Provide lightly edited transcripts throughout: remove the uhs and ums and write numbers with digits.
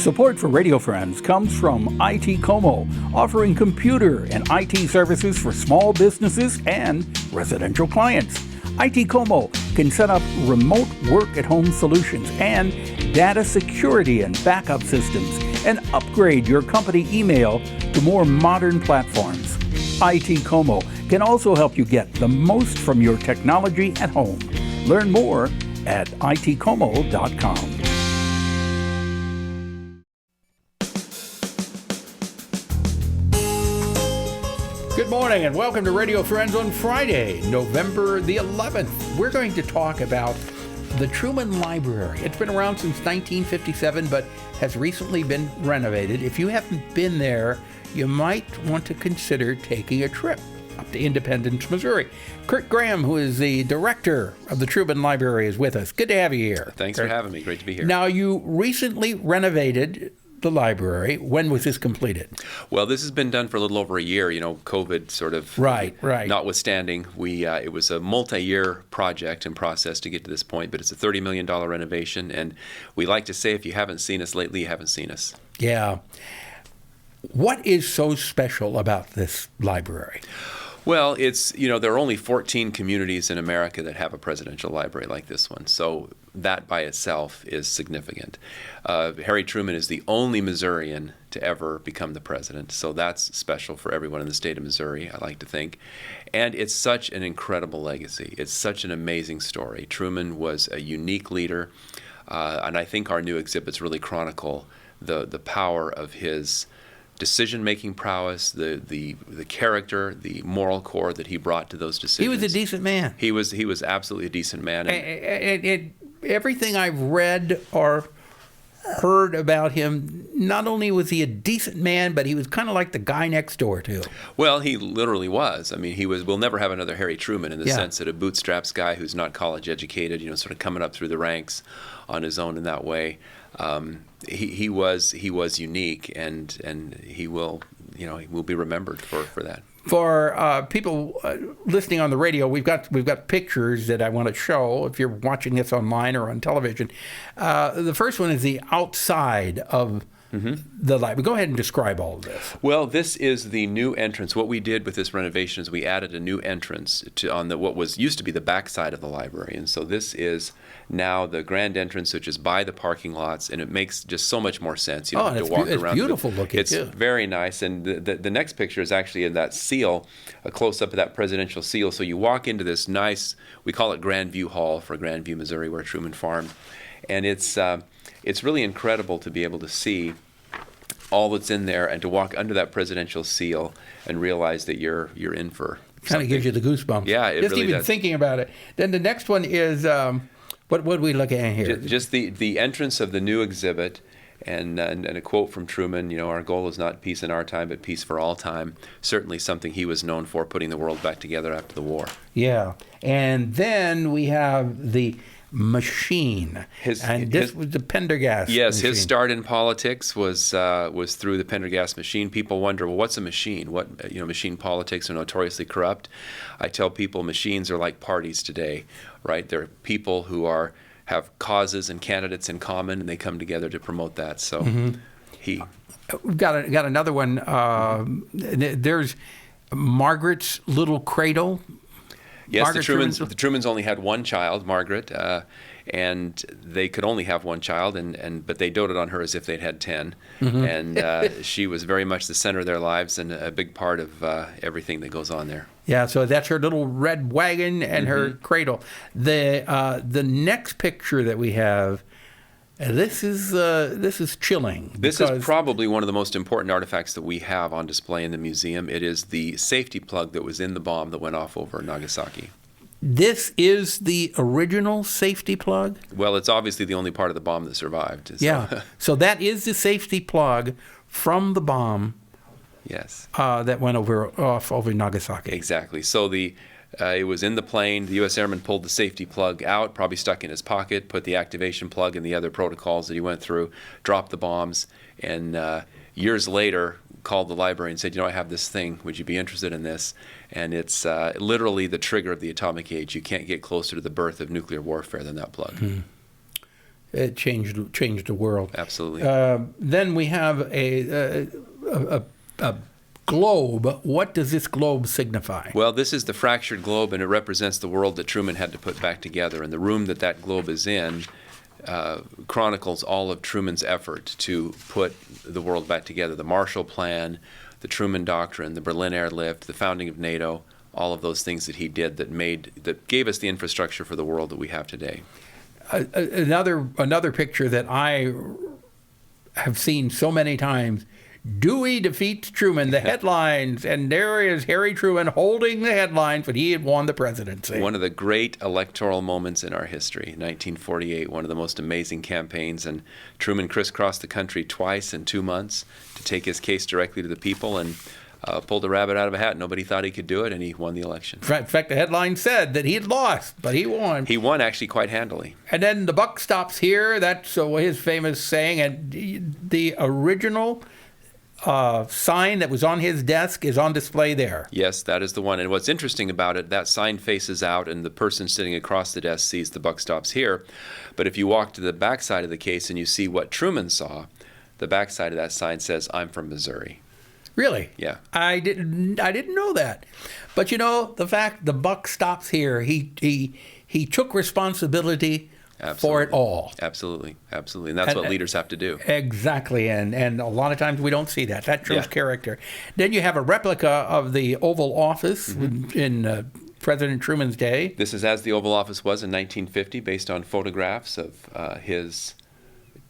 Support for Radio Friends comes from IT Como, offering computer and IT services for small businesses and residential clients. IT Como can set up remote work-at-home solutions and data security and backup systems and upgrade your company email to more modern platforms. IT Como can also help you get the most from your technology at home. Learn more at itcomo.com. Good morning and welcome to Radio Friends on Friday, November the 11th. We're going to talk about the Truman Library. It's been around since 1957, but has recently been renovated. If you haven't been there, you might want to consider taking a trip up to Independence, Missouri. Kurt Graham, who is the director of the Truman Library, is with us. Good to have you here. Thanks for having me. Great to be here. Now, you recently renovated the library. When was this completed? Well, this has been done for a little over a year. You know, COVID sort of right. notwithstanding. It was a multi-year project and process to get to this point, but it's a $30 million renovation, and we like to say if you haven't seen us lately, you haven't seen us. Yeah. What is so special about this library? Well, it's, there are only 14 communities in America that have a presidential library like this one. So that by itself is significant. Harry Truman is the only Missourian to ever become the president. So that's special for everyone in the state of Missouri, I like to think. And it's such an incredible legacy. It's such an amazing story. Truman was a unique leader. And I think our new exhibits really chronicle the power of his decision-making prowess, the character, the moral core that he brought to those decisions. He was a decent man. He was absolutely a decent man. And everything I've read or heard about him, not only was he a decent man, but he was kind of like the guy next door too. Well, he literally was. I mean, we'll never have another Harry Truman in the sense that a bootstraps guy who's not college educated, sort of coming up through the ranks on his own in that way. He was unique, and he will be remembered for that. For people listening on the radio, we've got pictures that I want to show. If you're watching this online or on television, the first one is the outside of the library. Go ahead and describe all of this. Well, this is the new entrance. What we did with this renovation is we added a new entrance on what used to be the back side of the library, and so this is now the grand entrance, which is by the parking lots, and it makes just so much more sense. You don't have to walk around. It's beautiful looking. It's very nice, and the next picture is actually in that seal, a close-up of that presidential seal. So you walk into this nice, we call it Grandview Hall for Grandview, Missouri, where Truman farmed, and it's really incredible to be able to see all that's in there and to walk under that presidential seal and realize that you're in for something. Kind of gives you the goosebumps. Yeah, it just really even does. Thinking about it. Then the next one is what do we look at here? Just the entrance of the new exhibit, and a quote from Truman. Our goal is not peace in our time, but peace for all time. Certainly something he was known for, putting the world back together after the war. Yeah, and then we have the machine, this was the Pendergast. Yes, machine. His start in politics was through the Pendergast machine. People wonder, well, what's a machine? Machine politics are notoriously corrupt. I tell people machines are like parties today, right? They're people who have causes and candidates in common, and they come together to promote that. So We've got another one. There's Margaret's little cradle. Yes, the Trumans only had one child, Margaret, and they could only have one child, but they doted on her as if they'd had 10. And she was very much the center of their lives and a big part of everything that goes on there. Yeah, so that's her little red wagon and her cradle. The next picture that we have, this is chilling. This is probably one of the most important artifacts that we have on display in the museum. It is the safety plug that was in the bomb that went off over Nagasaki. This is the original safety plug? Well, it's obviously the only part of the bomb that survived. So. Yeah, so that is the safety plug from the bomb. Yes. That went off over Nagasaki. Exactly. So it was in the plane. The U.S. airman pulled the safety plug out, probably stuck in his pocket, put the activation plug and the other protocols that he went through, dropped the bombs, and years later called the library and said, I have this thing. Would you be interested in this? And it's literally the trigger of the atomic age. You can't get closer to the birth of nuclear warfare than that plug. it changed the world. Absolutely. Then we have a globe. What does this globe signify? Well, this is the fractured globe, and it represents the world that Truman had to put back together. And the room that globe is in chronicles all of Truman's effort to put the world back together. The Marshall Plan, the Truman Doctrine, the Berlin Airlift, the founding of NATO, all of those things that he did that gave us the infrastructure for the world that we have today. Another picture that I have seen so many times. Dewey defeats Truman, the headlines, and there is Harry Truman holding the headlines when he had won the presidency. One of the great electoral moments in our history, 1948, one of the most amazing campaigns, and Truman crisscrossed the country twice in 2 months to take his case directly to the people and pulled a rabbit out of a hat. Nobody thought he could do it, and he won the election. In fact, the headline said that he had lost, but he won. He won actually quite handily. And then the buck stops here. That's his famous saying. And the original sign that was on his desk is on display there. Yes, that is the one. And what's interesting about it, that sign faces out, and the person sitting across the desk sees the buck stops here. But if you walk to the back side of the case and you see what Truman saw, the back side of that sign says, "I'm from Missouri." Really? Yeah. I didn't know that. But the fact the buck stops here, he took responsibility for it all. Absolutely. And that's what leaders have to do. Exactly. And a lot of times we don't see that. That shows character. Then you have a replica of the Oval Office in President Truman's day. This is as the Oval Office was in 1950, based on photographs of his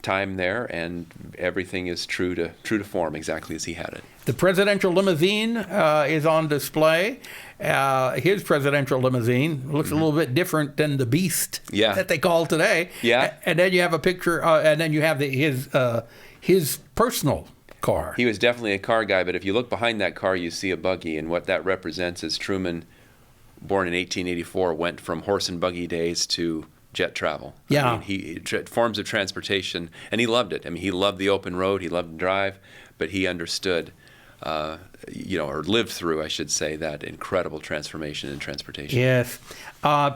time there, and everything is true to form, exactly as he had it. The presidential limousine is on display. His presidential limousine looks a little bit different than the Beast that they call today. Yeah. And then you have a picture, and then you have his personal car. He was definitely a car guy, but if you look behind that car, you see a buggy, and what that represents is Truman, born in 1884, went from horse and buggy days to jet travel. Yeah. I mean, forms of transportation, and he loved it. I mean, he loved the open road, he loved to drive, but he understood, or lived through, I should say, that incredible transformation in transportation. Yes.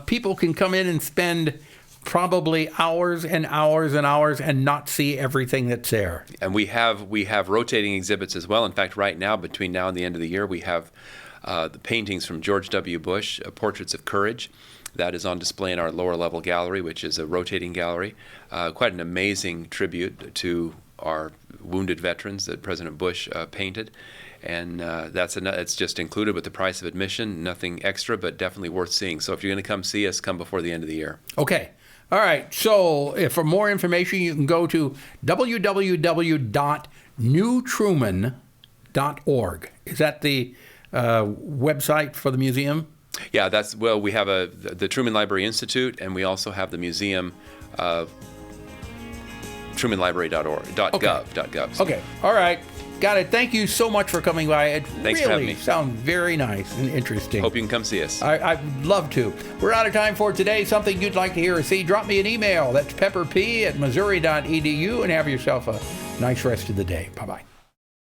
People can come in and spend probably hours and hours and hours and not see everything that's there. And we have rotating exhibits as well. In fact, right now, between now and the end of the year, we have the paintings from George W. Bush, Portraits of Courage. That is on display in our lower level gallery, which is a rotating gallery. Quite an amazing tribute to our wounded veterans that President Bush painted. And it's just included with the price of admission, nothing extra, but definitely worth seeing. So if you're going to come see us, come before the end of the year. Okay. All right. So for more information, you can go to www.newtruman.org. Is that the website for the museum? Yeah, we have the Truman Library Institute, and we also have the museum, trumanlibrary.gov. Okay, all right, got it. Thank you so much for coming by. It Thanks for having me. Sounds very nice and interesting. Hope you can come see us. I'd love to. We're out of time for today. Something you'd like to hear or see, drop me an email. That's pepperp@missouri.edu, and have yourself a nice rest of the day. Bye-bye.